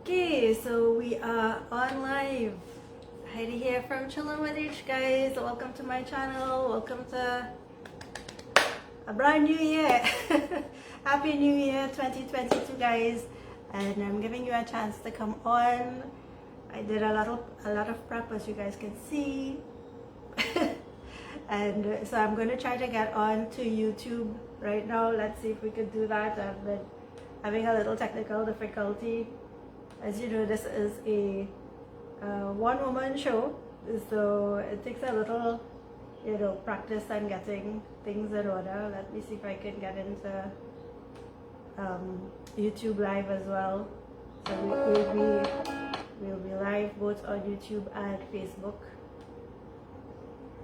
Okay, so we are on live. Heidi here from Chillin' with H, guys. Welcome to my channel. Welcome to a brand new year. Happy New Year 2022, guys. And I'm giving you a chance to come on. I did a lot of prep, as you guys can see. And so I'm going to try to get on to YouTube right now. Let's see if we could do that. I've been having a little technical difficulty. As you know, this is a one-woman show, so it takes a little, practice and getting things in order. Let me see if I can get into YouTube Live as well. So we'll be live both on YouTube and Facebook.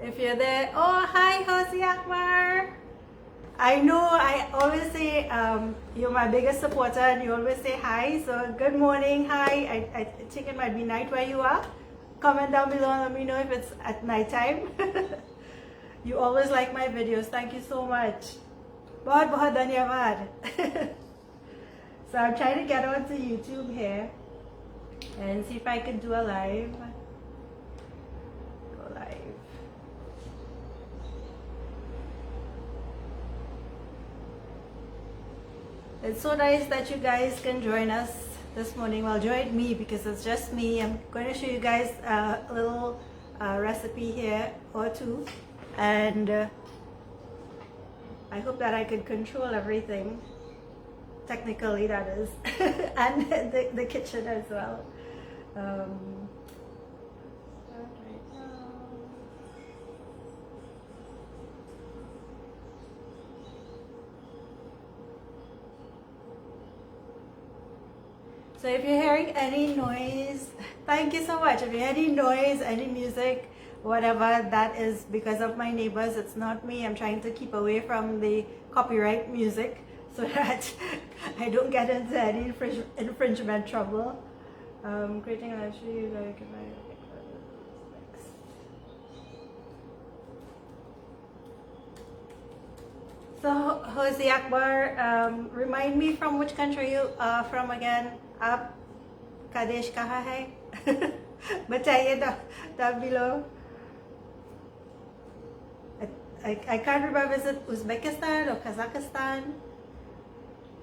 If you're there, oh hi, Hosea Akbar. I know I always say you're my biggest supporter and you always say hi. So good morning, hi. I think it might be night where you are. Comment down below and let me know if it's at night time. You always like my videos. Thank you so much. Bahut bahut dhanyavad. So I'm trying to get onto YouTube here and see if I can do a live. Go live. It's so nice that you guys can join us this morning. Well, join me because it's just me. I'm going to show you guys a little recipe here or two, and I hope that I can control everything technically, that is, and the kitchen as well. So if you're hearing any noise, thank you so much. If you hear any noise, any music, whatever, that is because of my neighbors. It's not me. I'm trying to keep away from the copyright music so that I don't get into any infringement trouble. Creating an actually like So Jose Akbar, remind me from which country you are from again. आप का देश कहाँ है? बताइए down below. I can't remember, is it Uzbekistan or Kazakhstan?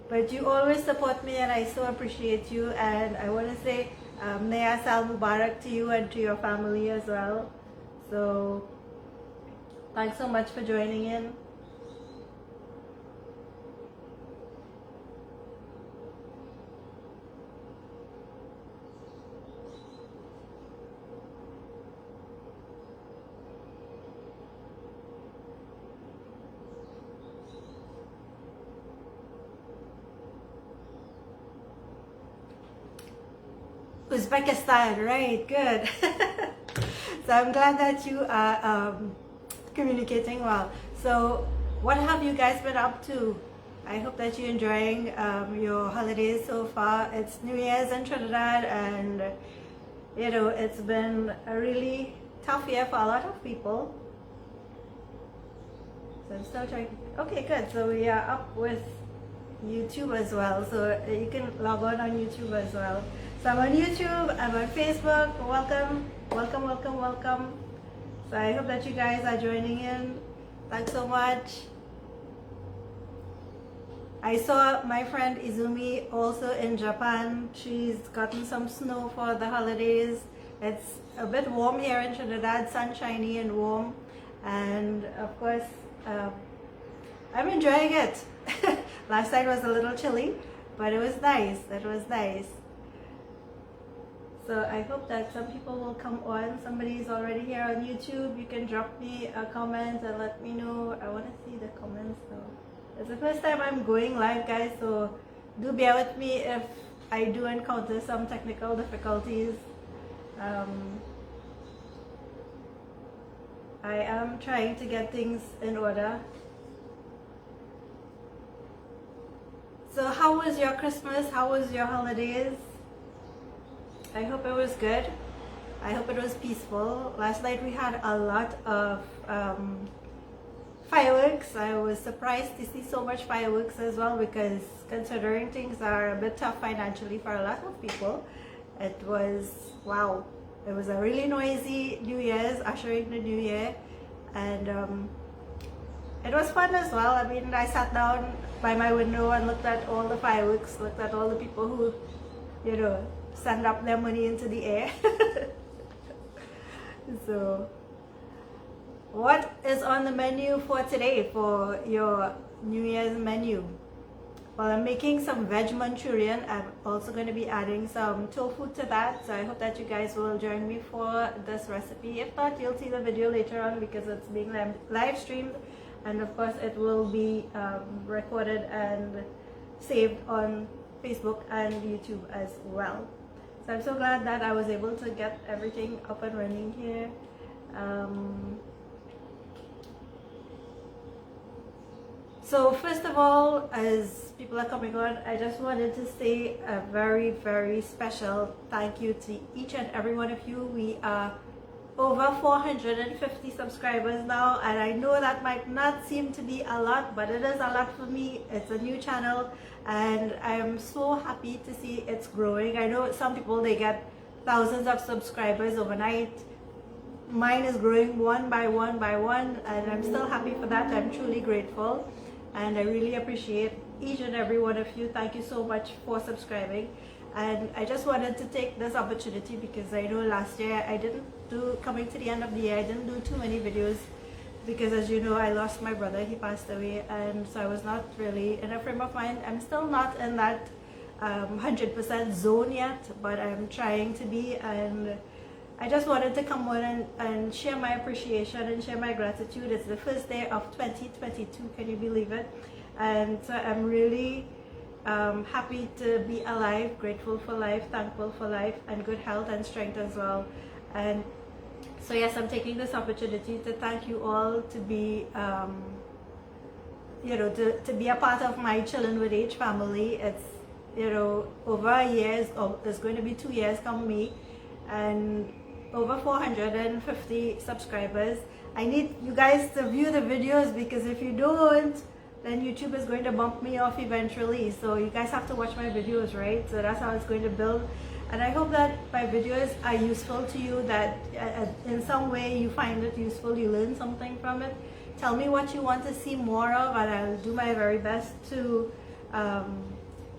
But you always support me and I so appreciate you, and I want to say Naya Sal Mubarak to you and to your family as well. So thanks so much for joining in. Uzbekistan, right, good. So I'm glad that you are communicating well. So what have you guys been up to? I hope that you're enjoying your holidays so far. It's New Year's in Trinidad, and it's been a really tough year for a lot of people. So I'm still trying. Okay, good. So we are up with YouTube as well, so you can log on YouTube as well. So I'm on YouTube, I'm on Facebook. Welcome, welcome, welcome, welcome. So I hope that you guys are joining in. Thanks so much. I saw my friend Izumi also in Japan. She's gotten some snow for the holidays. It's a bit warm here in Trinidad, sunshiny and warm. And of course, I'm enjoying it. Last night was a little chilly, but it was nice. It was nice. So I hope that some people will come on. Somebody is already here on YouTube. You can drop me a comment and let me know. I want to see the comments though. It's the first time I'm going live, guys, so do bear with me if I do encounter some technical difficulties. I am trying to get things in order. So how was your Christmas? How was your holidays? I hope it was good. I hope it was peaceful. Last night we had a lot of fireworks. I was surprised to see so much fireworks as well, because considering things are a bit tough financially for a lot of people, it was, wow, it was a really noisy New Year's, ushering the New Year, and it was fun as well. I mean, I sat down by my window and looked at all the fireworks, looked at all the people who, you know, send up their money into the air. So what is on the menu for today, for your New Year's menu? Well, I'm making some veg Manchurian. I'm also going to be adding some tofu to that. So I hope that you guys will join me for this recipe. If not, you'll see the video later on, because it's being live streamed. And of course, it will be recorded and saved on Facebook and YouTube as well. So I'm so glad that I was able to get everything up and running here. So first of all, as people are coming on, I just wanted to say a very, very special thank you to each and every one of you. We are over 450 subscribers now, and I know that might not seem to be a lot, but it is a lot for me. It's a new channel, and I'm so happy to see it's growing. I know some people, they get thousands of subscribers overnight. Mine is growing one by one by one, and I'm still happy for that. I'm truly grateful, and I really appreciate each and every one of you. Thank you so much for subscribing. And I just wanted to take this opportunity, because I know last year I didn't do, coming to the end of the year, I didn't do too many videos, because as you know, I lost my brother. He passed away, and so I was not really in a frame of mind. I'm still not in that 100% zone yet, but I'm trying to be, and I just wanted to come on and share my appreciation and share my gratitude. It's the first day of 2022, can you believe it? And so I'm really happy to be alive, grateful for life, thankful for life, and good health and strength as well. And so yes, I'm taking this opportunity to thank you all to be, you know, to be a part of my Chillin' with H family. It's, you know, over a year, it's going to be 2 years come May, and over 450 subscribers. I need you guys to view the videos, because if you don't, then YouTube is going to bump me off eventually. So you guys have to watch my videos, right? So that's how it's going to build. And I hope that my videos are useful to you, that in some way you find it useful, you learn something from it. Tell me what you want to see more of, and I'll do my very best to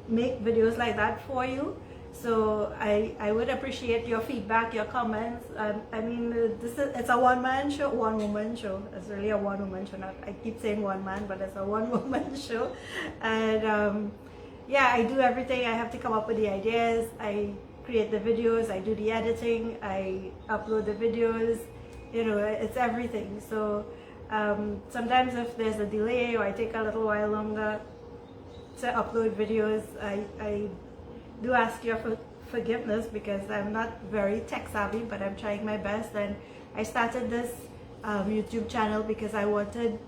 make videos like that for you. So I would appreciate your feedback, your comments. I mean, it's a one-man show, one-woman show. It's really a one-woman show. Not, I keep saying one man, but it's a one-woman show. And yeah, I do everything. I have to come up with the ideas. I create the videos. I do the editing. I upload the videos. You know, it's everything. So sometimes if there's a delay, or I take a little while longer to upload videos, I do ask your forgiveness, because I'm not very tech savvy, but I'm trying my best. And I started this YouTube channel because I wanted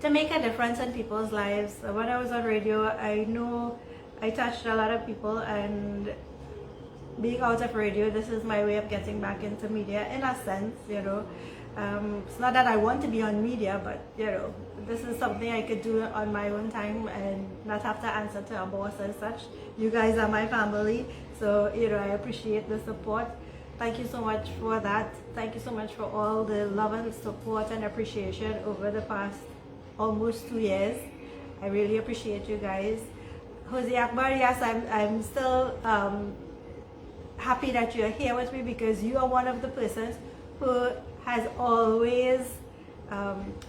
to make a difference in people's lives. When I was on radio, I know I touched a lot of people, and being out of radio, this is my way of getting back into media in a sense, you know. It's not that I want to be on media, but you know, this is something I could do on my own time and not have to answer to a boss and such. You guys are my family, so you know, I appreciate the support. Thank you so much for that. Thank you so much for all the love and support and appreciation over the past almost 2 years. I really appreciate you guys. Jose Akbar, yes, I'm still happy that you're here with me, because you are one of the persons who has always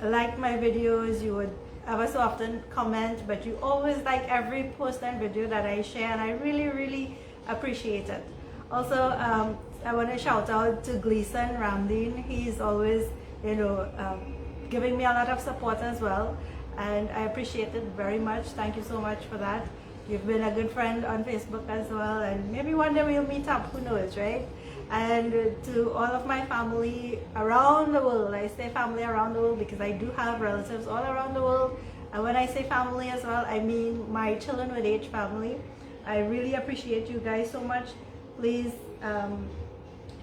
liked my videos. You would ever so often comment, but you always like every post and video that I share, and I really appreciate it. Also, I want to shout out to Gleason Ramdeen. He's always, you know, giving me a lot of support as well, and I appreciate it very much. Thank you so much for that. You've been a good friend on Facebook as well, and maybe one day we'll meet up, who knows, right? And to all of my family around the world, I say family around the world because I do have relatives all around the world. And when I say family as well, I mean my Chillin' with H family. I really appreciate you guys so much. Please,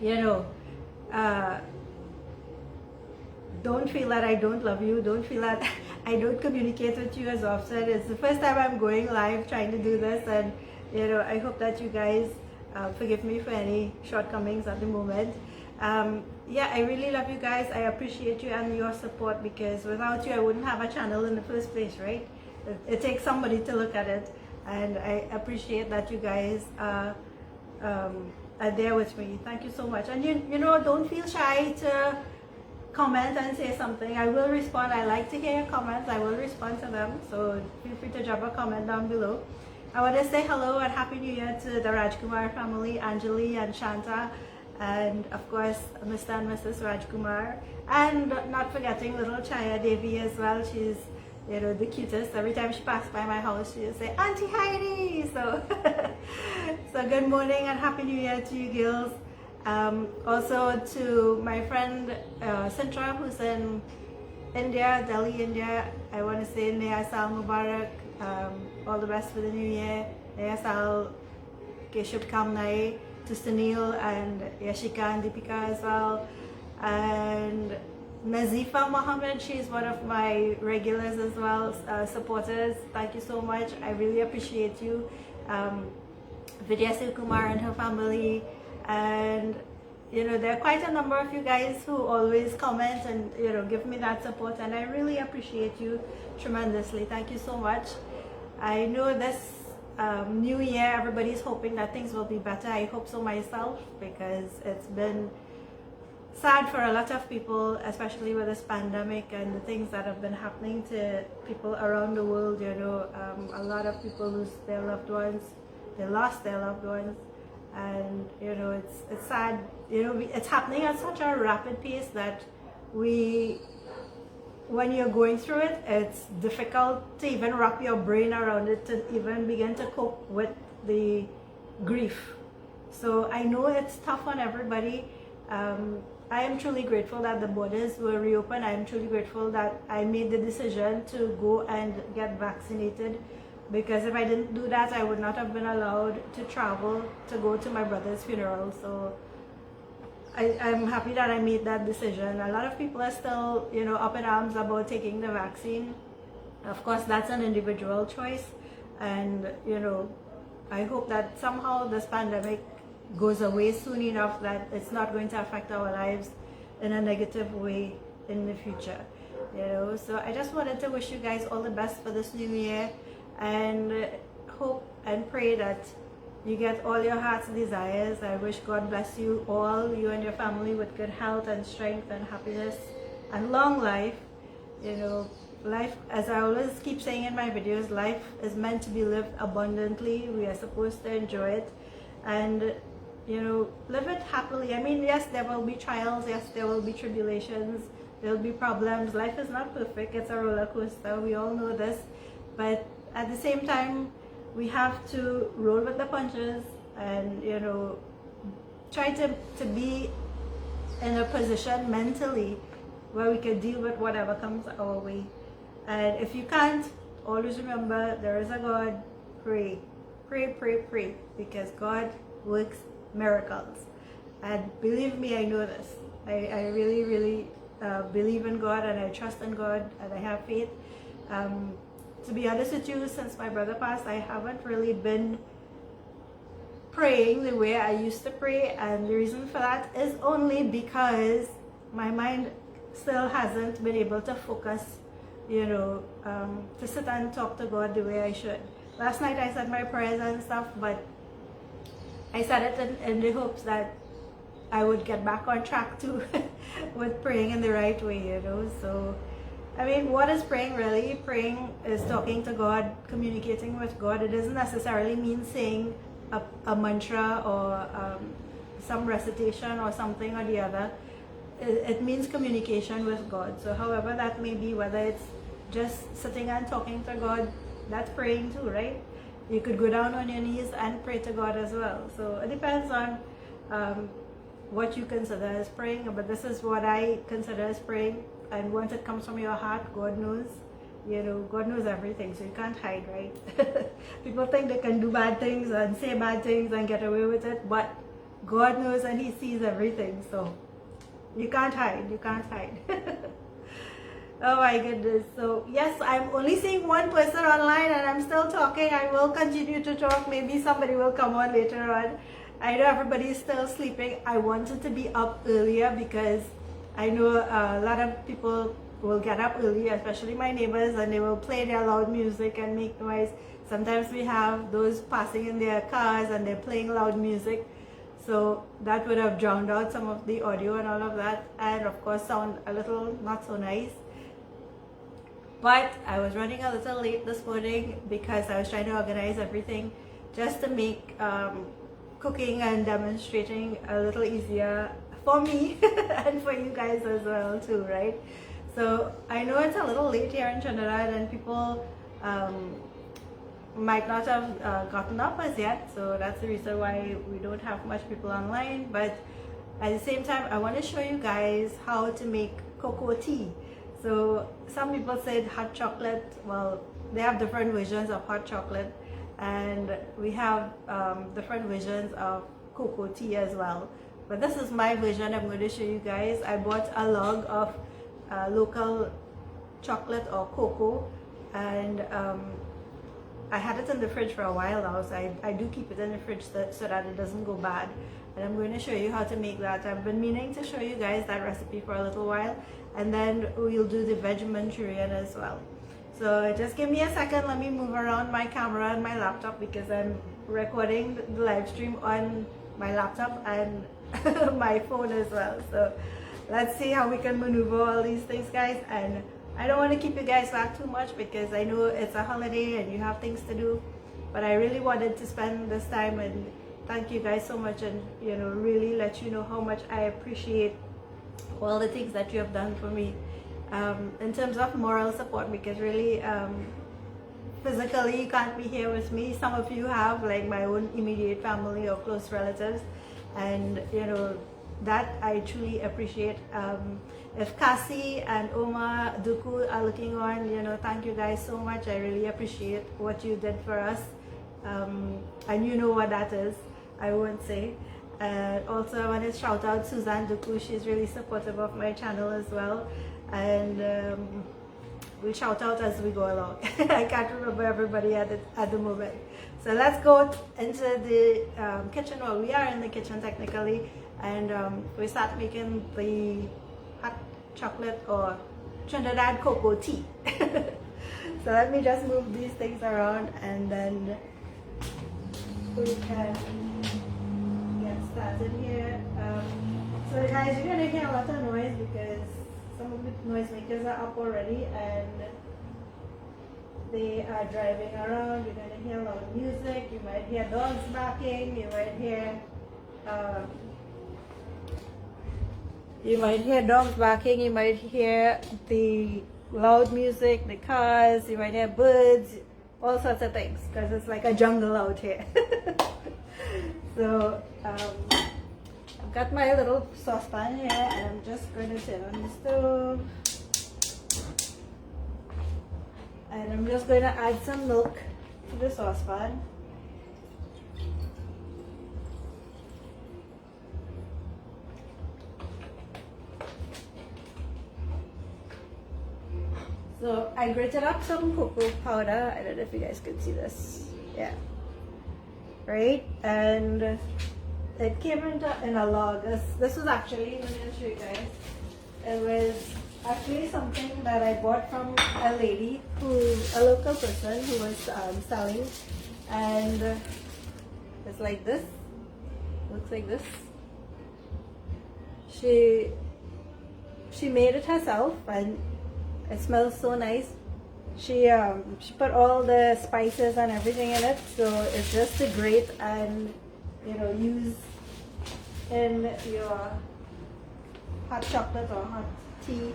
you know, don't feel that I don't love you. Don't feel that I don't communicate with you as often. It's the first time I'm going live trying to do this, and you know, I hope that you guys forgive me for any shortcomings at the moment. Yeah, I really love you guys. I appreciate you and your support, because without you I wouldn't have a channel in the first place, right? It takes somebody to look at it, and I appreciate that you guys are there with me. Thank you so much. And you know, don't feel shy to comment and say something. I will respond. I like to hear your comments. I will respond to them, so feel free to drop a comment down below. I want to say hello and Happy New Year to the Rajkumar family, Anjali and Shanta, and of course Mr. and Mrs. Rajkumar, and not forgetting little Chaya Devi as well. She's, you know, the cutest. Every time she passed by my house, she'll say, Auntie Heidi. So so good morning and Happy New Year to you girls. Also to my friend Sintra, who's in India, Delhi, India, I want to say Naya Sal Mubarak. All the best for the new year. Naya Sal ke shubhkamnaएं to Sunil and Yashika and Deepika as well. And Nazifa Mohammed, she's one of my regulars as well, supporters. Thank you so much. I really appreciate you. Vidya Kumar and her family. And you know, there are quite a number of you guys who always comment and, you know, give me that support, and I really appreciate you tremendously. Thank you so much. I know this new year everybody's hoping that things will be better. I hope so myself, because it's been sad for a lot of people, especially with this pandemic and the things that have been happening to people around the world. You know, a lot of people lose their loved ones, they lost their loved ones. And you know, it's sad. You know, it's happening at such a rapid pace that when you're going through it, it's difficult to even wrap your brain around it, to even begin to cope with the grief. So I know it's tough on everybody. I am truly grateful that the borders were reopened. I am truly grateful that I made the decision to go and get vaccinated, because if I didn't do that, I would not have been allowed to travel to go to my brother's funeral. So I'm happy that I made that decision. A lot of people are still, you know, up in arms about taking the vaccine. Of course, that's an individual choice, and you know, I hope that somehow this pandemic goes away soon enough that it's not going to affect our lives in a negative way in the future. You know, so I just wanted to wish you guys all the best for this new year, and hope and pray that you get all your heart's desires. I wish God bless you all, you and your family, with good health and strength and happiness and long life. You know, life, as I always keep saying in my videos, life is meant to be lived abundantly. We are supposed to enjoy it and, you know, live it happily. I mean, yes, there will be trials, yes, there will be tribulations, there will be problems. Life is not perfect, it's a roller coaster, we all know this, but at the same time, we have to roll with the punches and, you know, try to be in a position mentally where we can deal with whatever comes our way. And if you can't, always remember there is a God. Pray, pray, pray, pray, because God works miracles. And believe me, I know this. I really, really believe in God, and I trust in God, and I have faith. To be honest with you, since my brother passed, I haven't really been praying the way I used to pray, and the reason for that is only because my mind still hasn't been able to focus, you know, to sit and talk to God the way I should. Last night I said my prayers and stuff, but I said it in the hopes that I would get back on track too with praying in the right way, you know. So I mean, what is praying really? Praying is talking to God, communicating with God. It doesn't necessarily mean saying a mantra or some recitation or something or the other. It means communication with God. So however that may be, whether it's just sitting and talking to God, that's praying too, right? You could go down on your knees and pray to God as well. So it depends on what you consider as praying, but this is what I consider as praying. And once it comes from your heart, God knows, you know, God knows everything, so you can't hide, right? People think they can do bad things and say bad things and get away with it, but God knows and He sees everything, so you can't hide, you can't hide. Oh my goodness. So yes, I'm only seeing one person online and I'm still talking. I will continue to talk. Maybe somebody will come on later on. I know everybody is still sleeping. I wanted to be up earlier because I know a lot of people will get up early, especially my neighbors, and they will play their loud music and make noise. Sometimes we have those passing in their cars and they're playing loud music. So that would have drowned out some of the audio and all of that, and of course sound a little not so nice. But I was running a little late this morning because I was trying to organize everything just to make cooking and demonstrating a little easier for me and for you guys as well too, right? So I know it's a little late here in Trinidad and people might not have gotten up as yet, so that's the reason why we don't have much people online. But at the same time, I want to show you guys how to make cocoa tea. So some people said hot chocolate. Well, they have different versions of hot chocolate, and we have different versions of cocoa tea as well. But this is my version. I'm going to show you guys. I bought a log of local chocolate or cocoa, and I had it in the fridge for a while now, so I do keep it in the fridge so that it doesn't go bad. And I'm going to show you how to make that. I've been meaning to show you guys that recipe for a little while, and then we'll do the veg Manchurian as well. So just give me a second. Let me move around my camera and my laptop because I'm recording the live stream on my laptop and my phone as well. So let's see how we can maneuver all these things, guys. And I don't want to keep you guys back too much because I know it's a holiday and you have things to do, but I really wanted to spend this time and thank you guys so much, and really let you know how much I appreciate all the things that you have done for me in terms of moral support, because really physically you can't be here with me. Some of you have, like my own immediate family or close relatives, and that I truly appreciate. If Cassie and Oma Duku are looking on, thank you guys so much. I really appreciate what you did for us, and you know what that is. I won't say. Also, I want to shout out Suzanne Duku. She's really supportive of my channel as well, and we'll shout out as we go along. I can't remember everybody at the moment. So let's go into the kitchen. Well, we are in the kitchen technically, and we start making the hot chocolate or Trinidad cocoa tea. So let me just move these things around and then we can get started here. So guys, you're gonna hear a lot of noise because some of the noisemakers are up already and they are driving around. You're gonna hear loud music. You might hear dogs barking. You might hear dogs barking. You might hear the loud music, the cars. You might hear birds, all sorts of things, because it's like a jungle out here. So I've got my little saucepan here, and I'm just going to turn on the stove, and I'm just going to add some milk to the saucepan. So I grated up some cocoa powder. I don't know if you guys can see this. Yeah. Right? And it came in a log. This was actually, let me just show you guys. It was actually something that I bought from a lady a local person who was selling. And it's like this. Looks like this. She made it herself, and it smells so nice. She put all the spices and everything in it, so it's just to grate and use in your hot chocolate or hot tea,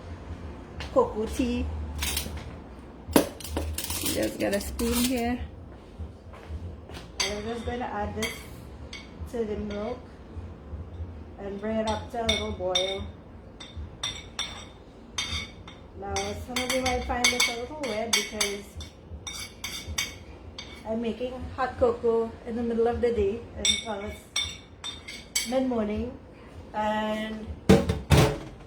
cocoa tea. Just got a spoon here, and I'm just going to add this to the milk and bring it up to a little boil. Now, some of you might find this a little weird because I'm making hot cocoa in the middle of the day, and well, it's mid-morning, and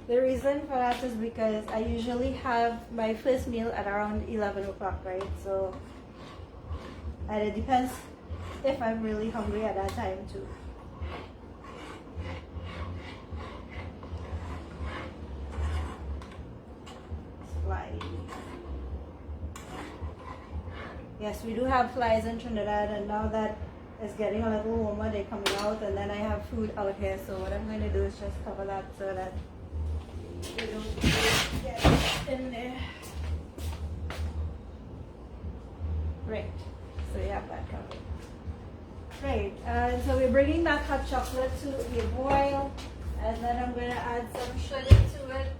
The reason for that is because I usually have my first meal at around 11 o'clock, right? So, and it depends if I'm really hungry at that time too. Flies. Yes, we do have flies in Trinidad, and now that it's getting a little warmer, they're coming out, and then I have food out here. So what I'm going to do is just cover that so that they don't get in there. Right, so you have that covered. Right, so we're bringing that hot chocolate to a boil, and then I'm going to add some sugar to it.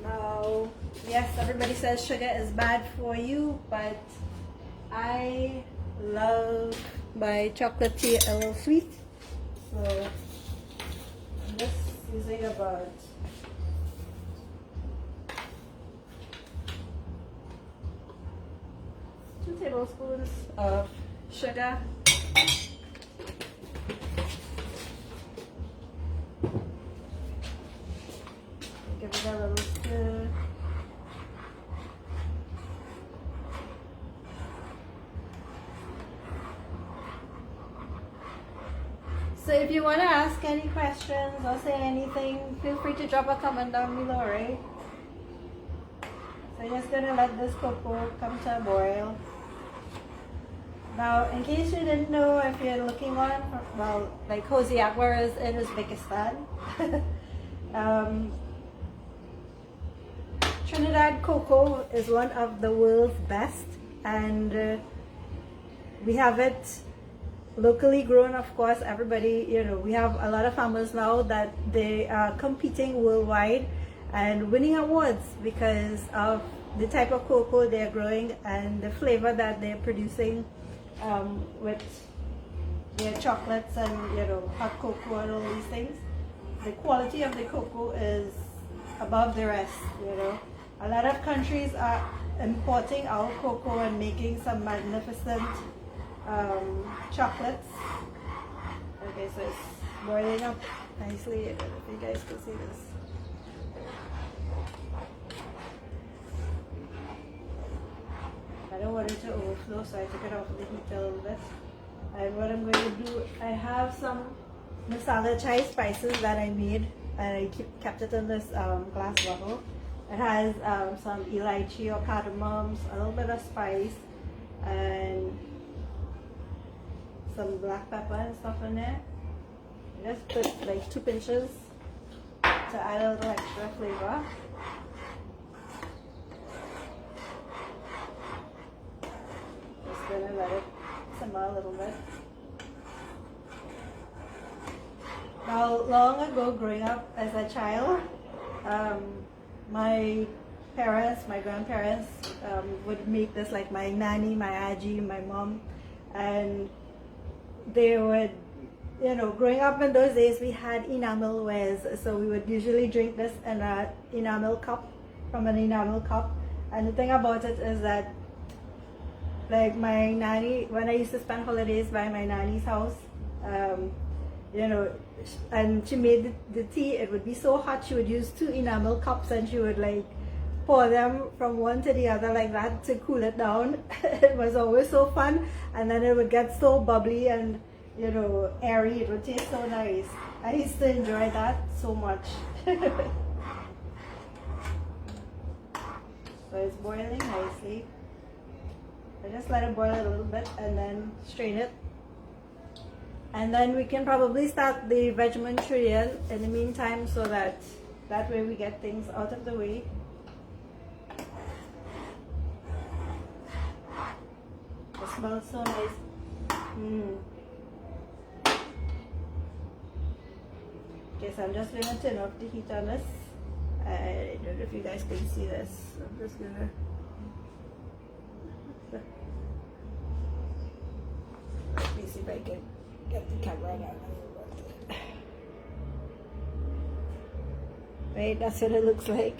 Now, yes, everybody says sugar is bad for you, but I love my chocolate tea a little sweet. So I'm just using about 2 tablespoons of sugar. Give it a little stir. So if you want to ask any questions or say anything, feel free to drop a comment down below, right? So I'm just going to let this cocoa come to a boil. Now, in case you didn't know, if you're looking on, well, like Jose Akbar is in Uzbekistan. Trinidad cocoa is one of the world's best, and we have it locally grown, of course. Everybody, you know, we have a lot of farmers now that they are competing worldwide and winning awards because of the type of cocoa they're growing and the flavor that they're producing with their chocolates and, you know, hot cocoa and all these things. The quality of the cocoa is above the rest, you know. A lot of countries are importing our cocoa and making some magnificent chocolates. Okay, so it's boiling up nicely. I don't know if you guys can see this. I don't want it to overflow, so I took it off the heat a little bit. And what I'm going to do, I have some masala chai spices that I made, and I kept it in this glass bottle. It has some elaichi or cardamoms, a little bit of spice, and some black pepper and stuff in there. Just put like 2 pinches to add a little extra flavor. Just gonna let it simmer a little bit. Now, long ago, growing up as a child, my parents, my grandparents would make this, like my nanny, my aji, my mom, and they would, you know, growing up in those days, we had enamel wares, so we would usually drink this in an enamel cup, from an enamel cup. And the thing about it is that, like my nanny, when I used to spend holidays by my nanny's house, you know, and she made the tea, it would be so hot, she would use 2 enamel cups and she would like pour them from one to the other like that to cool it down. It was always so fun, and then it would get so bubbly and, you know, airy. It would taste so nice. I used to enjoy that so much. So it's boiling nicely. I just let it boil a little bit and then strain it. And then we can probably start the veg Manchurian in the meantime, so that way we get things out of the way. It smells so nice. Okay, so I'm just going to turn off the heat on this. I don't know if you guys can see this. I'm just going to... Let me see if I can get the camera down. Right, that's what it looks like.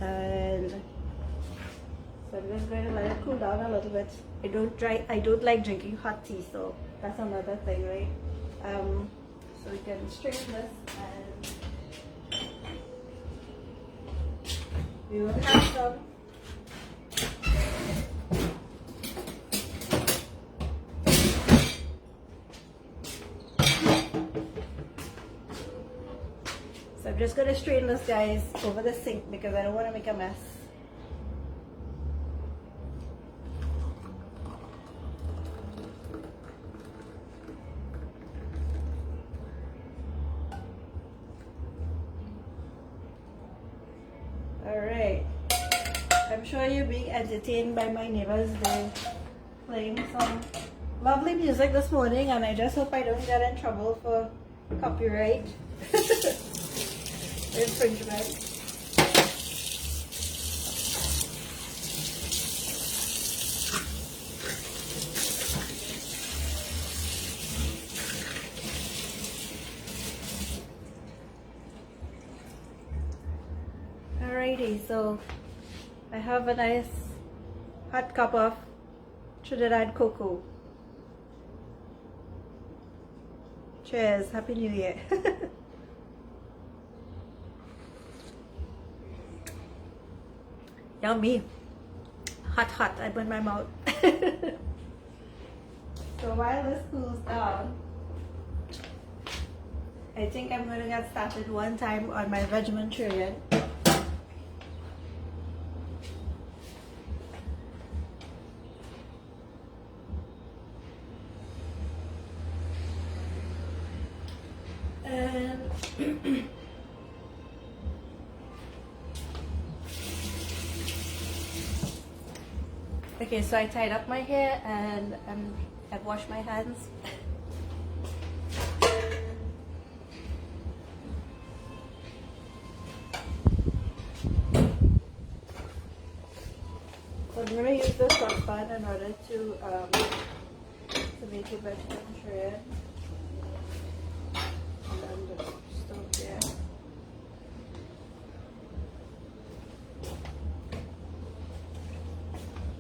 And so I'm just going to let it cool down a little bit. I don't like drinking hot tea, so that's another thing, right? so we can strain this and we will have some so I'm just going to strain this, guys, over the sink because I don't want to make a mess. Alright, I'm sure you're being entertained by my neighbors. They're playing some lovely music this morning, and I just hope I don't get in trouble for copyright infringement. Alrighty, so I have a nice hot cup of Trinidad cocoa. Cheers, Happy New Year. Yummy. Hot, hot, I burn my mouth. So while this cools down, I think I'm going to get started one time on my veg Manchurian. And okay, so I tied up my hair and I've washed my hands. So I'm going to use the saucepan in order to make a veg Manchurian.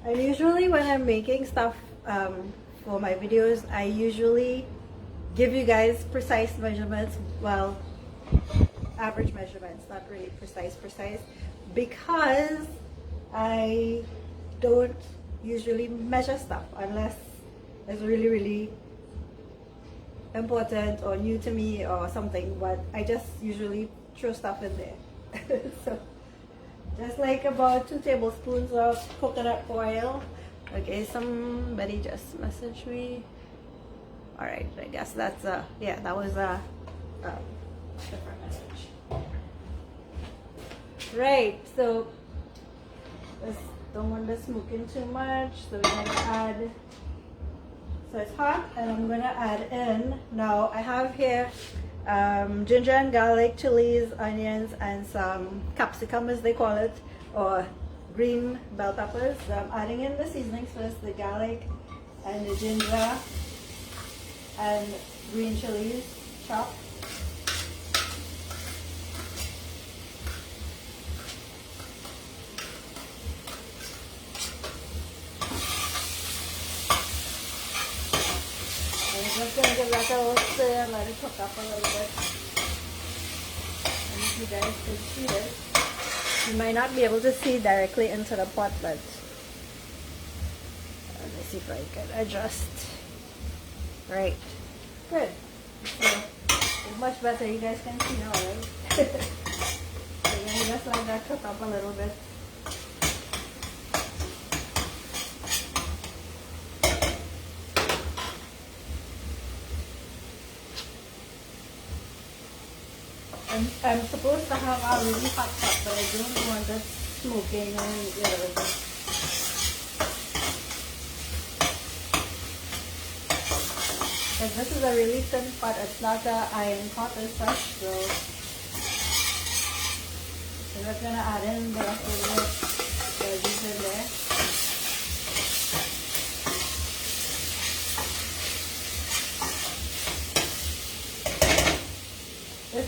I usually, when I'm making stuff for my videos, I usually give you guys precise measurements, well, average measurements, not really precise, because I don't usually measure stuff unless it's really, really important or new to me or something, but I just usually throw stuff in there. So just like about 2 tablespoons of coconut oil. Okay, somebody just messaged me. All right, I guess that's yeah, that was a different message. Right, so don't want this smoking too much, so we're gonna add. So it's hot, and I'm gonna add in, now I have here ginger and garlic, chilies, onions, and some capsicum as they call it, or green bell peppers. So I'm adding in the seasonings first, the garlic and the ginger and green chilies chopped. I'm just going to give that a little stir and let it cook up a little bit. And if you guys can see it, you might not be able to see directly into the pot, but let me see if I can adjust. Right. Good. So, it's much better. You guys can see now, right? So you're going to just let that cook up a little bit. I'm supposed to have a really hot pot, but I don't want it smoking and because this is a really thin pot. It's not an iron pot as such, so we're just gonna add in the rest of the veggies in there.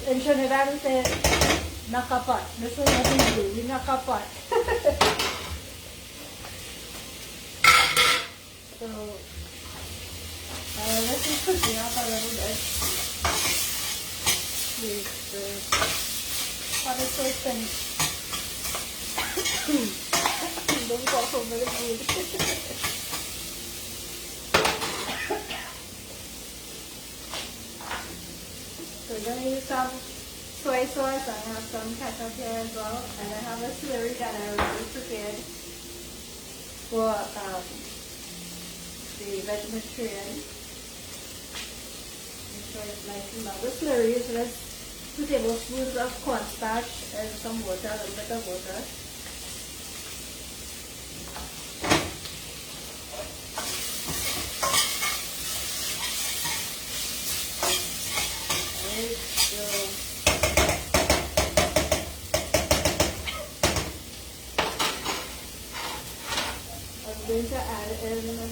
In Trinidad we say nakapat. This is what we do. We nakapat. So this is cooking up a little bit. Wait, how is so thin? Don't walk over the food. So we're gonna use some soy sauce. I have some ketchup here as well, and I have a slurry that I already prepared for the Manchurian. So it's nice and the slurry is just 2 tablespoons of cornstarch and some water, a little bit of water. Right, so I'm going to add in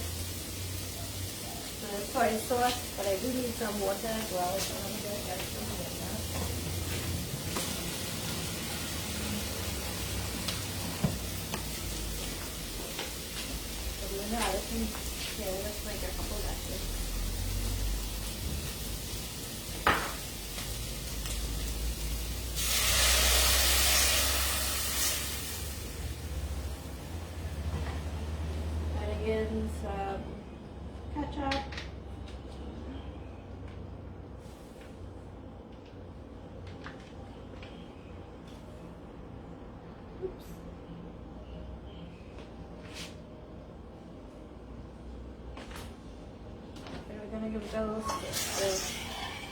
soy sauce, but I do need some water as well, so I'm going to get some water. So I'm going to add it in here, that's like a couple dashes. And again, some ketchup. Oops. Okay, we're gonna give it a little stir.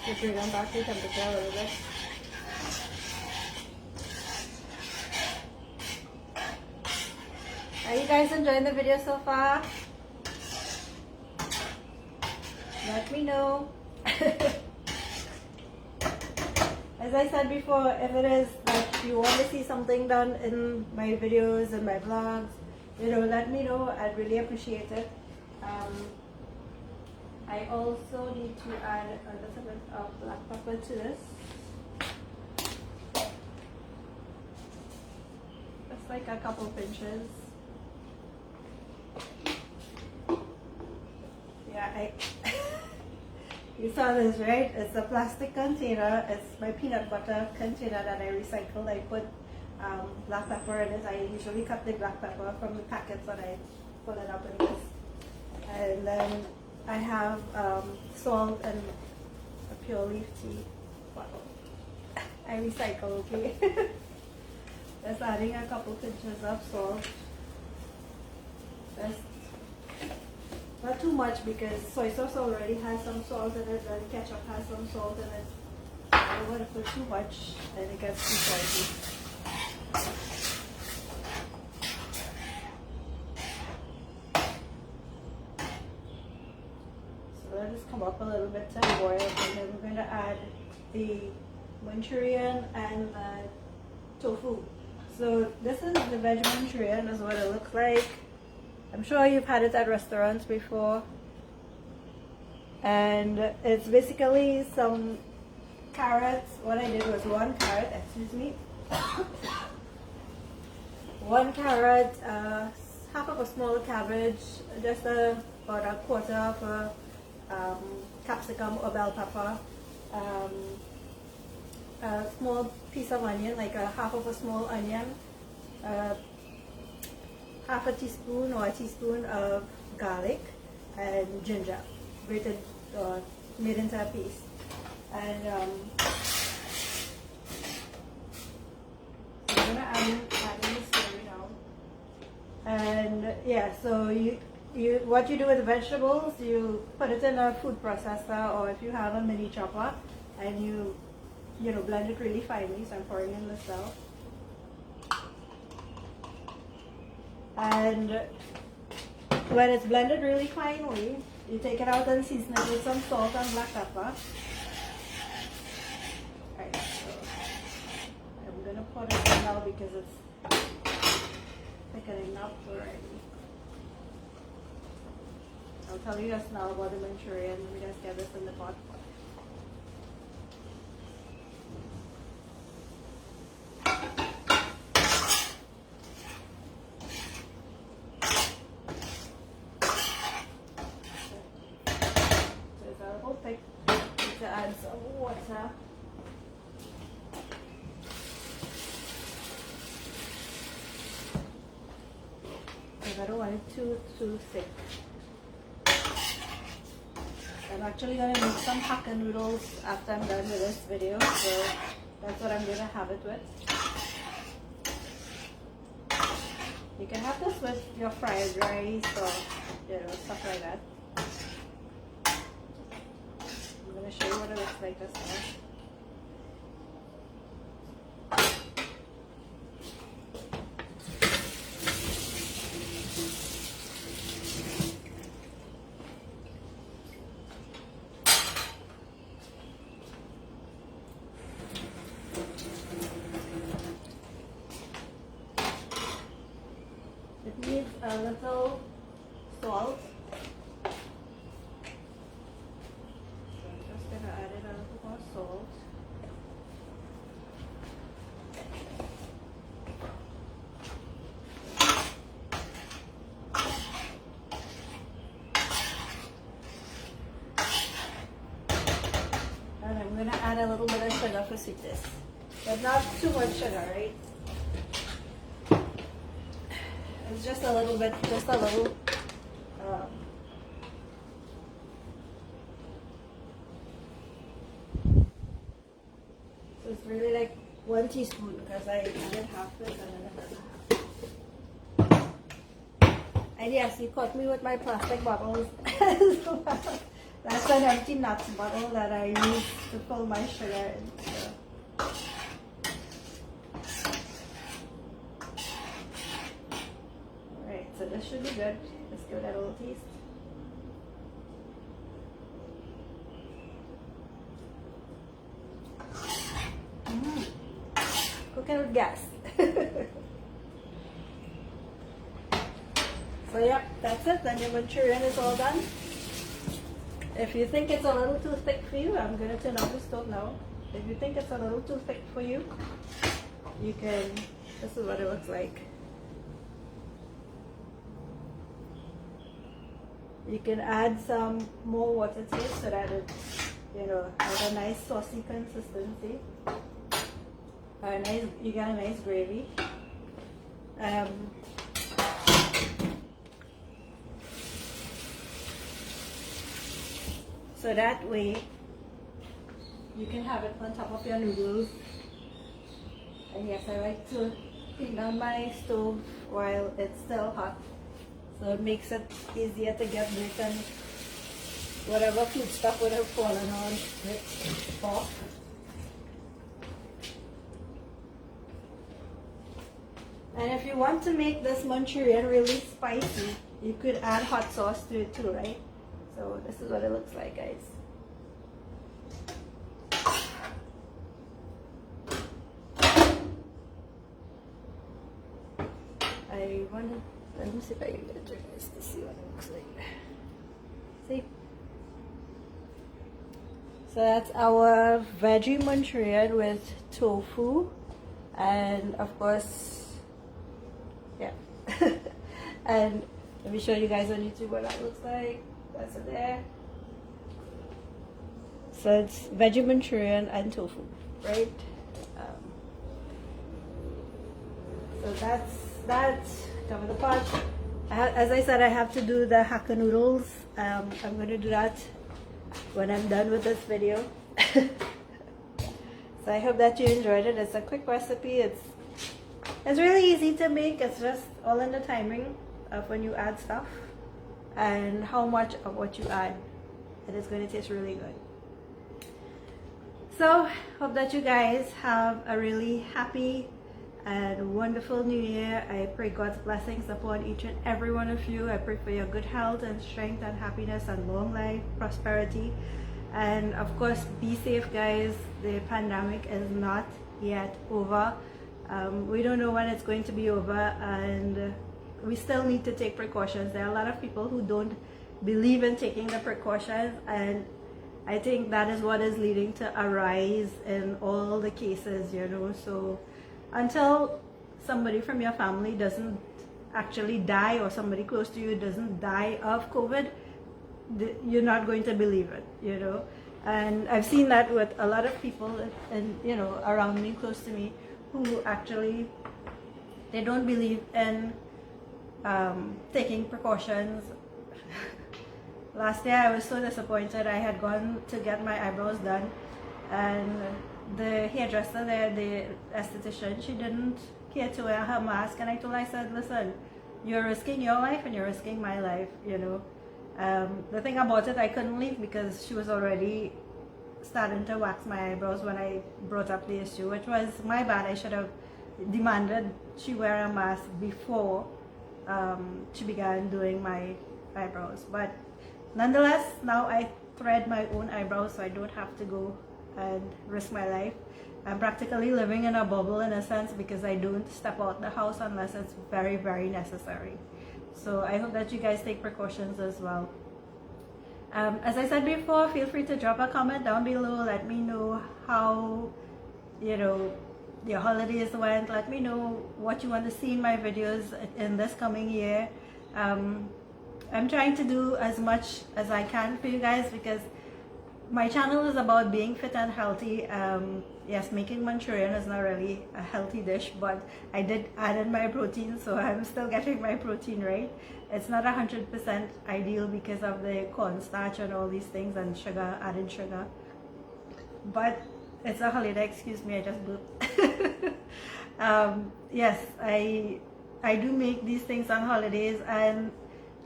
Just bring them back to temperature a little bit. Are you guys enjoying the video so far? Let me know. As I said before, if it is that you want to see something done in my videos and my vlogs, you know, let me know. I'd really appreciate it. I also need to add a little bit of black pepper to this. Just like a couple pinches. Yeah, you saw this, right? It's a plastic container. It's my peanut butter container that I recycled. I put black pepper in it. I usually cut the black pepper from the packets and I put it up in this. And then I have salt and a pure leaf tea bottle. I recycle, okay? Just adding a couple pinches of salt. Just not too much because soy sauce already has some salt in it and ketchup has some salt in it. I don't want to put too much and it gets too salty. So let this come up a little bit to boil, and then we're going to add the Manchurian and the tofu. So this is the veg Manchurian, is what it looks like. I'm sure you've had it at restaurants before. And it's basically some carrots. What I did was 1 carrot, excuse me. 1 carrot, half of a small cabbage, just about a quarter of a capsicum or bell pepper, a small piece of onion, like a half of a small onion, half a teaspoon or a teaspoon of garlic, and ginger, grated or made into a paste. And so I'm gonna add in the slurry now. And yeah, so what you do with the vegetables, you put it in a food processor, or if you have a mini chopper, and you know, blend it really finely. So I'm pouring in this now. And when it's blended really finely, you take it out and season it with some salt and black pepper. Right, so I'm gonna put it in now because it's thickening up already. I'll tell you just now about the Manchurian. Let me just get this in the pot. To add some water. I don't want it too thick. I'm actually going to make some hakka noodles after I'm done with this video, so that's what I'm going to have it with. You can have this with your fried rice or stuff like that. I'm going to show you what it looks like as well. It needs a little salt. So I'm just going to add it a little more salt. And I'm going to add a little bit of sugar for sweetness. But not too much sugar, right? It's just a little bit, just a little. So it's really like 1 teaspoon because I added half this and then half. And yes, you caught me with my plastic bottles. That's an empty nuts bottle that I use to fill my sugar in. So. So this should be good. Let's give that a little taste. Cooking with gas. So yeah, that's it. Then your Manchurian is all done. If you think it's a little too thick for you, I'm going to turn off the stove now. If you think it's a little too thick for you, you can, this is what it looks like. You can add some more water to it so that it, has a nice saucy consistency. You get a nice gravy. So that way you can have it on top of your noodles. And yes, I like to clean down my stove while it's still hot. So it makes it easier to get this and whatever food stuff would have fallen on it off. And if you want to make this Manchurian really spicy, you could add hot sauce to it too, right? So this is what it looks like, guys. Let me see if I can get it to see what it looks like. See? So that's our veggie Manchurian with tofu, and of course, yeah. And let me show you guys on YouTube what that looks like. That's it there. So it's veggie Manchurian and tofu, right? So that's cover the pot. As I said, I have to do the hakka noodles. I'm going to do that when I'm done with this video. So I hope that you enjoyed it. It's a quick recipe. It's really easy to make. It's just all in the timing of when you add stuff and how much of what you add. It is going to taste really good. So hope that you guys have a really happy and wonderful new year. I pray God's blessings upon each and every one of you. I pray for your good health and strength and happiness and long life, prosperity, and of course be safe, guys. The pandemic is not yet over. We don't know when it's going to be over, and we still need to take precautions. There are a lot of people who don't believe in taking the precautions, and I think that is what is leading to a rise in all the cases, so until somebody from your family doesn't actually die, or somebody close to you doesn't die of COVID, you're not going to believe it, And I've seen that with a lot of people and around me, close to me, who actually, they don't believe in taking precautions. Last year I was so disappointed. I had gone to get my eyebrows done, and the hairdresser there, the esthetician, she didn't care to wear her mask, and I told her, I said, listen, you're risking your life and you're risking my life, you know. The thing about it, I couldn't leave because she was already starting to wax my eyebrows when I brought up the issue, which was my bad. I should have demanded she wear a mask before she began doing my eyebrows. But nonetheless, now I thread my own eyebrows, so I don't have to go and risk my life. I'm practically living in a bubble in a sense because I don't step out the house unless it's very, very necessary. So I hope that you guys take precautions as well. As I said before, feel free to drop a comment down below. Let me know how, you know, your holidays went. Let me know what you want to see in my videos in this coming year. I'm trying to do as much as I can for you guys because my channel is about being fit and healthy. Yes, making Manchurian is not really a healthy dish, but I did add in my protein, so I'm still getting my protein right. It's not 100% ideal because of the cornstarch and all these things and sugar, added sugar. But it's a holiday, excuse me, I just burped. Yes, I do make these things on holidays, and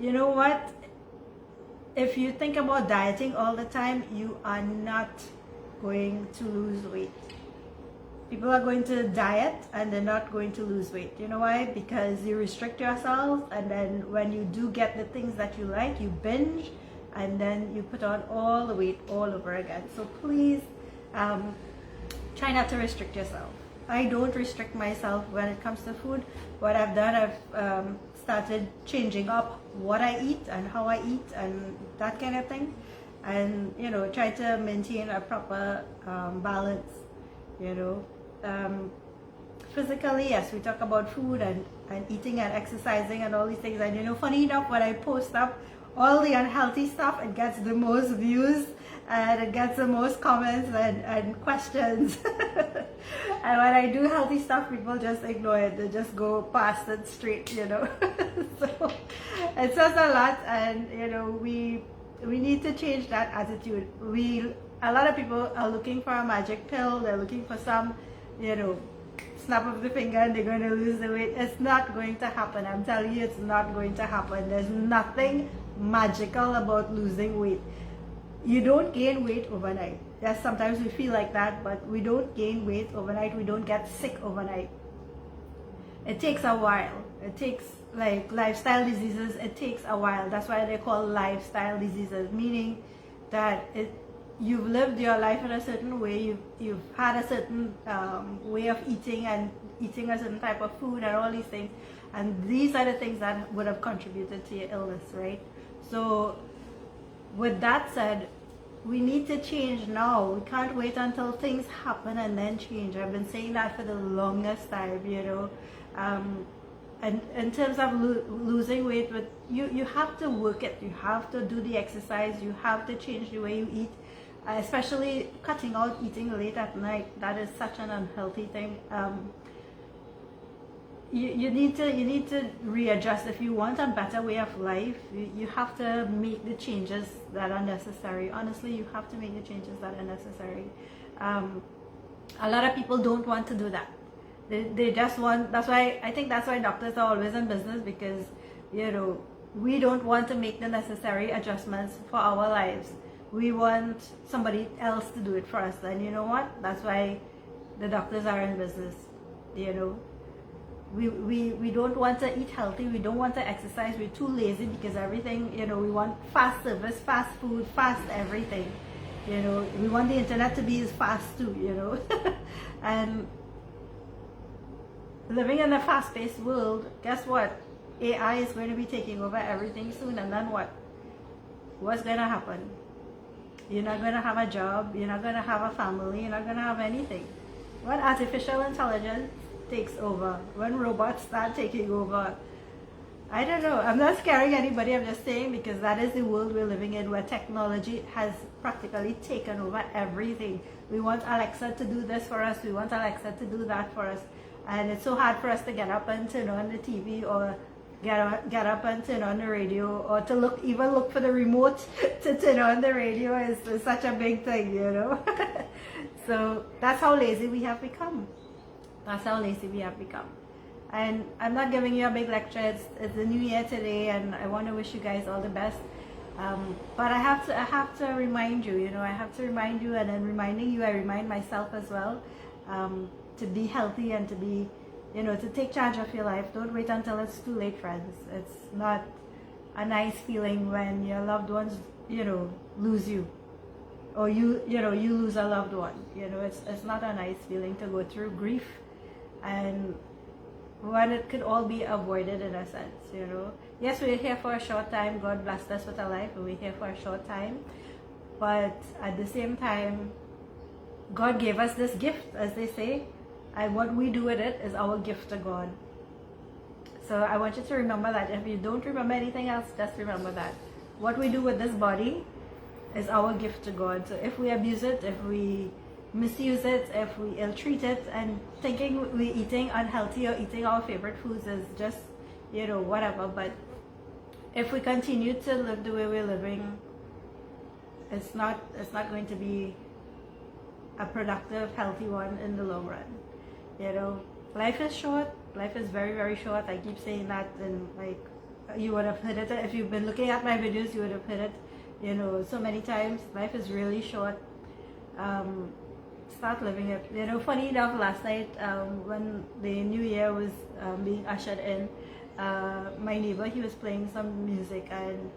you know what? If you think about dieting all the time, you are not going to lose weight. People are going to diet and they're not going to lose weight. You know why? Because you restrict yourself, and then when you do get the things that you like, you binge, and then you put on all the weight all over again. So please try not to restrict yourself. I don't restrict myself when it comes to food. What I've done, I've started changing up what I eat and how I eat and that kind of thing, and you know, try to maintain a proper balance, you know. Physically, yes, we talk about food and eating and exercising and all these things, and you know, funny enough, when I post up all the unhealthy stuff, it gets the most views and it gets the most comments and questions. And when I do healthy stuff, people just ignore it. They just go past it straight, you know. So it says a lot, and you know, we need to change that attitude. A lot of people are looking for a magic pill. They're looking for some, you know, snap of the finger and they're going to lose the weight. It's not going to happen. I'm telling you, it's not going to happen. There's nothing magical about losing weight. You don't gain weight overnight. Yes, sometimes we feel like that, but we don't gain weight overnight. We don't get sick overnight. It takes a while. It takes, like lifestyle diseases, it takes a while. That's why they're called lifestyle diseases, meaning that you've lived your life in a certain way, you've had a certain way of eating and eating a certain type of food and all these things, and these are the things that would have contributed to your illness, right? So with that said, we need to change now. We can't wait until things happen and then change. I've been saying that for the longest time, you know. And in terms of losing weight, but you have to work it. You have to do the exercise. You have to change the way you eat, especially cutting out eating late at night. That is such an unhealthy thing. You need to readjust. If you want a better way of life, you have to make the changes that are necessary. Honestly, you have to make the changes that are necessary. A lot of people don't want to do that. They just want, I think that's why doctors are always in business, because you know, we don't want to make the necessary adjustments for our lives. We want somebody else to do it for us, and you know what? That's why the doctors are in business. You know, we don't want to eat healthy, we don't want to exercise, we're too lazy because everything, you know, we want fast service, fast food, fast everything. You know, we want the internet to be as fast too, you know. And living in a fast-paced world, guess what? AI is going to be taking over everything soon, and then what? What's going to happen? You're not going to have a job, you're not going to have a family, you're not going to have anything. When artificial intelligence takes over, when robots start taking over, I don't know. I'm not scaring anybody, I'm just saying, because that is the world we're living in, where technology has practically taken over everything. We want Alexa to do this for us, we want Alexa to do that for us, and it's so hard for us to get up and turn on the TV or get up and turn on the radio, or to even look for the remote to turn on the radio is such a big thing, you know. So that's how lazy we have become. That's how lazy we have become. And I'm not giving you a big lecture. It's the new year today, and I want to wish you guys all the best. But I have to remind you, you know, I have to remind you, and then reminding you, I remind myself as well, to be healthy and to be, you know, to take charge of your life. Don't wait until it's too late, friends. It's not a nice feeling when your loved ones, you know, lose you, or you lose a loved one. You know, it's not a nice feeling to go through grief, and when it could all be avoided in a sense, you know. Yes, we're here for a short time. God blessed us with a life, and we're here for a short time. But at the same time, God gave us this gift, as they say, and what we do with it is our gift to God. So I want you to remember that. If you don't remember anything else, just remember that. What we do with this body is our gift to God. So if we abuse it, if we misuse it, if we ill-treat it, and thinking we're eating unhealthy or eating our favorite foods is just, you know, whatever. But if we continue to live the way we're living, it's not going to be a productive, healthy one in the long run. You know, life is short. Life is very, very short. I keep saying that, and like, you would have heard it. If you've been looking at my videos, you would have heard it, you know, so many times. Life is really short. Start living it. You know, funny enough, last night, when the new year was being ushered in, my neighbor, he was playing some music, and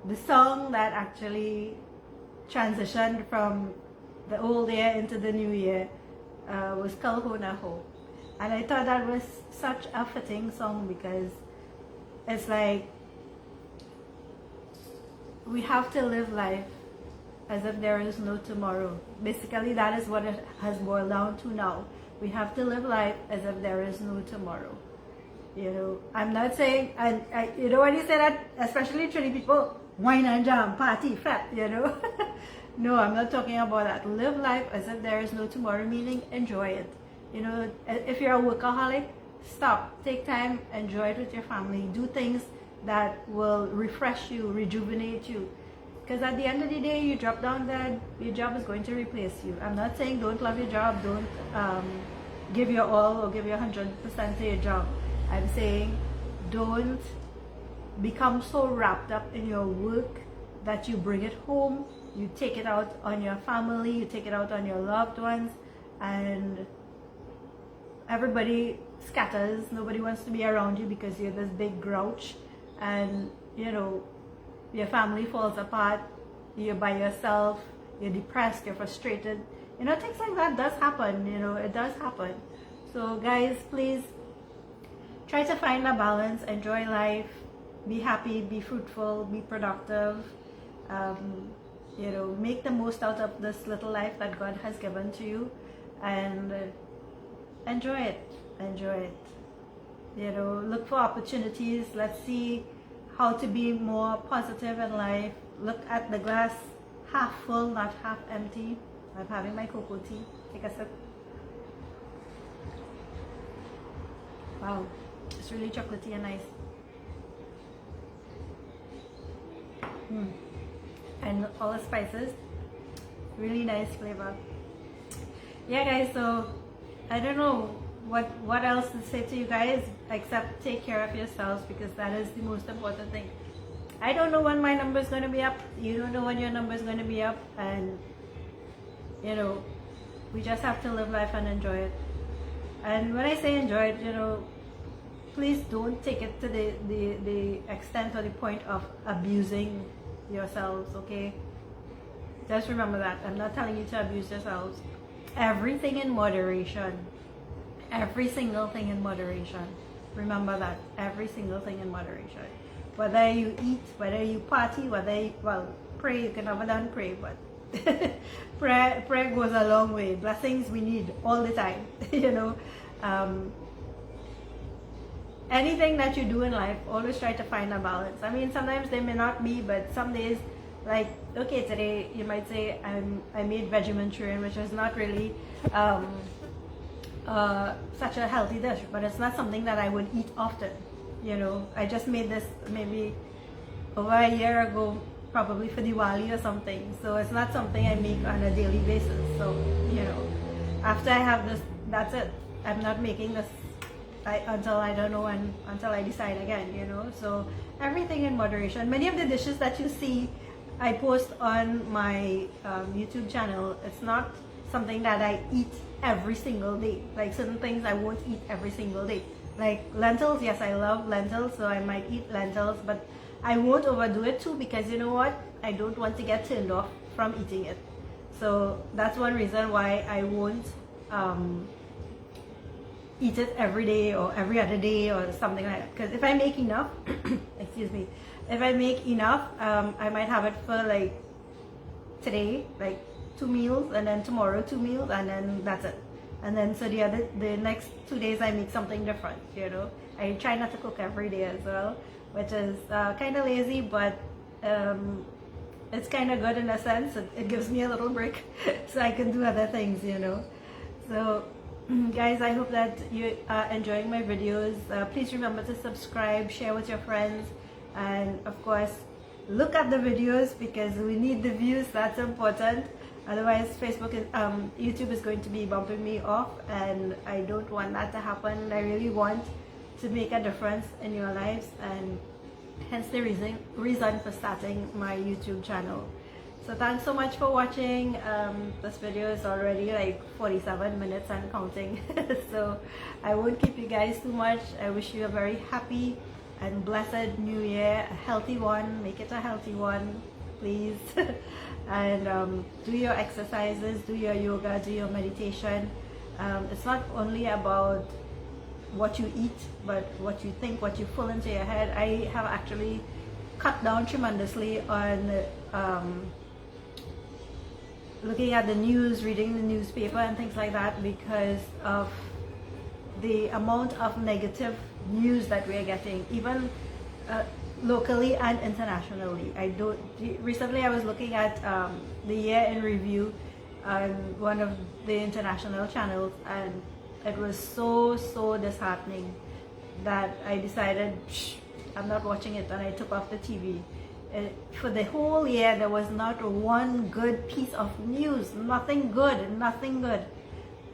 the song that actually transitioned from the old year into the new year was Kalho Naho. And I thought that was such a fitting song, because it's like we have to live life as if there is no tomorrow. Basically, that is what it has boiled down to now. We have to live life as if there is no tomorrow. You know, I'm not saying, you know, when you say that, especially Trini people, wine and jam, party, fat, you know. No, I'm not talking about that. Live life as if there is no tomorrow, meaning enjoy it. You know, if you're a workaholic, stop, take time, enjoy it with your family, do things that will refresh you, rejuvenate you. Because at the end of the day, you drop down dead, your job is going to replace you. I'm not saying don't love your job, don't give your all or give your 100% to your job. I'm saying don't become so wrapped up in your work that you bring it home, you take it out on your family, you take it out on your loved ones, and everybody scatters. Nobody wants to be around you because you're this big grouch, and you know, your family falls apart, you're by yourself, you're depressed, you're frustrated. You know, things like that does happen, you know, it does happen. So guys, please try to find a balance, enjoy life, be happy, be fruitful, be productive. You know, make the most out of this little life that God has given to you, and enjoy it. You know, look for opportunities. Let's see how to be more positive in life. Look at the glass half full, not half empty. I'm having my cocoa tea. Take a sip. Wow, it's really chocolatey and nice. And all the spices, really nice flavor. Yeah guys, so I don't know what else to say to you guys except take care of yourselves, because that is the most important thing. I don't know when my number is going to be up, you don't know when your number is going to be up, and you know, we just have to live life and enjoy it. And when I say enjoy it, you know, please don't take it to the extent or the point of abusing yourselves, okay? Just remember that. I'm not telling you to abuse yourselves. Everything in moderation. Every single thing in moderation. Remember that. Every single thing in moderation. Whether you eat, whether you party, whether you, well, pray, you can never done pray, but prayer goes a long way. Blessings we need all the time, you know. Anything that you do in life, always try to find a balance. I mean, sometimes they may not be, but some days, like, okay, today you might say I made veggie Manchurian, which is not really such a healthy dish, but it's not something that I would eat often. you know, I just made this maybe over a year ago, probably for Diwali or something. So it's not something I make on a daily basis. So, you know, after I have this, that's it. I'm not making this until I don't know when, until I decide again, you know. So everything in moderation. Many of the dishes that you see I post on my YouTube channel, it's not something that I eat every single day. Like certain things I won't eat every single day. Like lentils, yes, I love lentils, so I might eat lentils, but I won't overdo it too, because you know what? I don't want to get turned off from eating it. So that's one reason why I won't eat it every day or every other day or something like that. Because if I make enough, excuse me, if I make enough, I might have it for like today, like 2 meals, and then tomorrow 2 meals, and then that's it. And then so the next 2 days I make something different, you know. I try not to cook every day as well, which is kind of lazy, but it's kind of good in a sense. It gives me a little break so I can do other things, you know. So guys, I hope that you are enjoying my videos. Please remember to subscribe, share with your friends, and of course look at the videos, because we need the views. That's important. Otherwise YouTube is going to be bumping me off, and I don't want that to happen. I really want to make a difference in your lives, and hence the reason for starting my YouTube channel. So thanks so much for watching. This video is already like 47 minutes and counting. So I won't keep you guys too much. I wish you a very happy and blessed new year, a healthy one. Make it a healthy one, please. And do your exercises, do your yoga, do your meditation. It's not only about what you eat, but what you think, what you pull into your head. I have actually cut down tremendously on looking at the news, reading the newspaper and things like that, because of the amount of negative news that we are getting, even locally and internationally. Recently I was looking at the year in review on one of the international channels, and it was so disheartening that I decided I'm not watching it, and I took off the TV. For the whole year there was not one good piece of news. Nothing good, nothing good.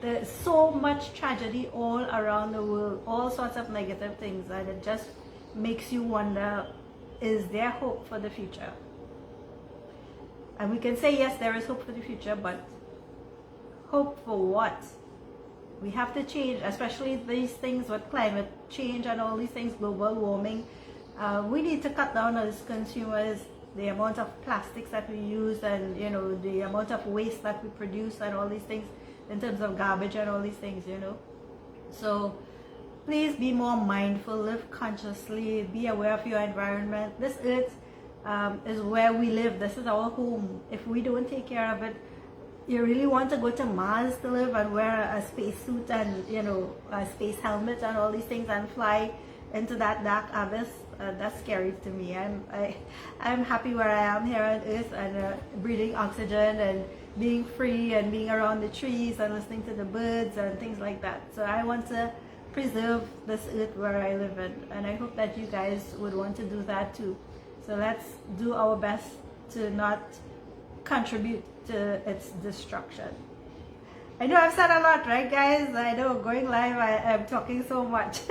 There's so much tragedy all around the world, all sorts of negative things, and it just makes you wonder, is there hope for the future? And we can say yes, there is hope for the future, but hope for what? We have to change, especially these things with climate change and all these things, global warming. We need to cut down as consumers the amount of plastics that we use, and you know, the amount of waste that we produce, and all these things in terms of garbage and all these things, you know. So please be more mindful, live consciously, be aware of your environment. This earth is where we live. This is our home. If we don't take care of it, you really want to go to Mars to live and wear a spacesuit and, you know, a space helmet and all these things and fly into that dark abyss? That's scary to me. I'm happy where I am here on Earth, and breathing oxygen and being free and being around the trees and listening to the birds and things like that. So I want to preserve this earth where I live in, and I hope that you guys would want to do that too. So let's do our best to not contribute to its destruction. I know I've said a lot, right guys? I know going live I am talking so much.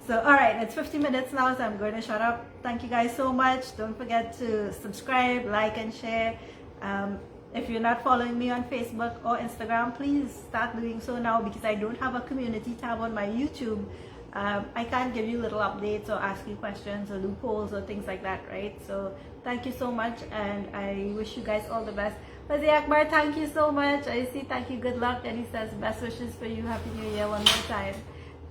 So alright, it's 50 minutes now, so I'm going to shut up. Thank you guys so much. Don't forget to subscribe, like and share. If you're not following me on Facebook or Instagram, please start doing so now, because I don't have a community tab on my YouTube. I can't give you little updates or ask you questions or do polls or things like that, right? So thank you so much, and I wish you guys all the best. Fuzzy Akbar, thank you so much. I see, thank you, good luck, and he says best wishes for you, Happy New Year one more time.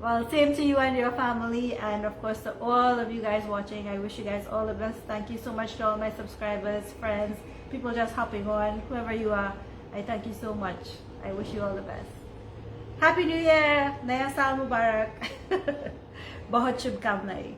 Well, same to you and your family, and of course to all of you guys watching. I wish you guys all the best. Thank you so much to all my subscribers, friends, people just hopping on, whoever you are. I thank you so much. I wish you all the best. Happy New Year! Naya Saal Mubarak! Bahut shubhkamnaएं.